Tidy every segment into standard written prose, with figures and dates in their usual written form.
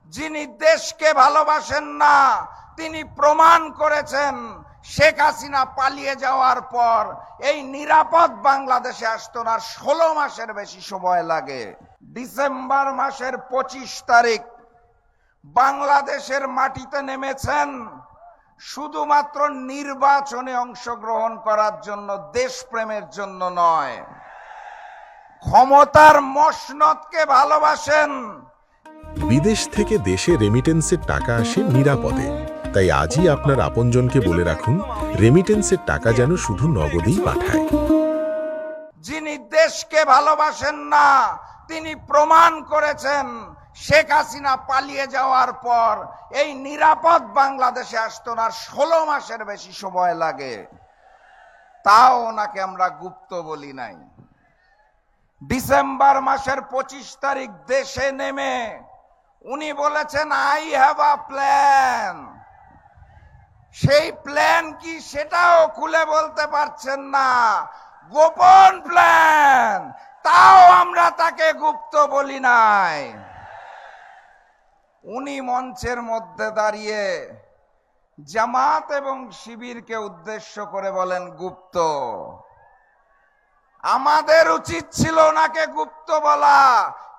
যিনি দেশকে ভালোবাসেন না তিনি প্রমাণ করেছেন শেখ হাসিনা পালিয়ে যাওয়ার পর এই নিরাপদ বাংলাদেশে আসতো না 16 মাসের বেশি সময় লাগে। ডিসেম্বর মাসের 25 তারিখ বাংলাদেশের মাটিতে নেমেছেন শুধুমাত্র নির্বাচনে অংশগ্রহণ করার জন্য, দেশপ্রেমের জন্য নয়। ক্ষমতার মসনদকে ভালোবাসেন। বিদেশ থেকে দেশে রেমিটেন্সের টাকা আসে নিরাপদে, তাই আজই আপনার আপনজনকে বলে রাখুন রেমিটেন্সের টাকা যেন শুধু নগদেই পাঠায়। যিনি দেশকে ভালোবাসেন না তিনি প্রমাণ করেছেন শেখ হাসিনা পালিয়ে যাওয়ার পর এই নিরাপদ বাংলাদেশে আসতো না 16 মাসের বেশি সময় লাগে। তাও ওনাকে আমরা গুপ্ত বলি নাই। ডিসেম্বর মাসের 25 তারিখ দেশে নেমে উনি বলেছেন আই হ্যাভ আ প্ল্যান। সেই প্ল্যান কি সেটাও খুলে বলতে পারছেন না, গোপন প্ল্যান। তাও আমরা তাকে গুপ্ত বলি নাই। উনি মঞ্চের মধ্যে দাঁড়িয়ে জামাত এবং শিবিরকে উদ্দেশ্য করে বলেন গুপ্ত। আমাদের উচিত ছিল ওনাকে গুপ্ত বলা,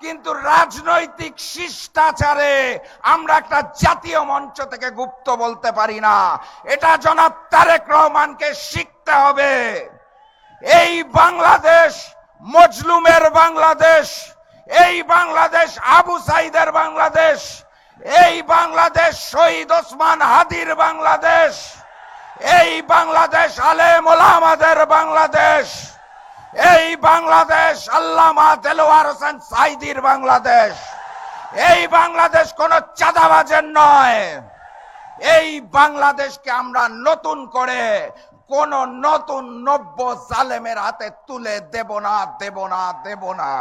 কিন্তু রাজনৈতিক শিষ্টাচারে আমরা একটা জাতীয় মঞ্চ থেকে গুপ্ত বলতে পারি না। এটা জনাব তারেক রহমানকে শিখতে হবে। এই বাংলাদেশ মজলুমের বাংলাদেশ, এই বাংলাদেশ আবু সাইদের বাংলাদেশ, এই বাংলাদেশ শহীদ ওসমান হাদির বাংলাদেশ, এই বাংলাদেশ আলেম ওলামাদের বাংলাদেশ, এই বাংলাদেশ আল্লামা দেলোয়ার হোসেন সাইদির বাংলাদেশ। এই বাংলাদেশ কোন চাঁদাবাজের নয়। এই বাংলাদেশকে আমরা নতুন করে কোন নতুন নব্য জালেমের হাতে তুলে দেব না, দেব না, দেব না।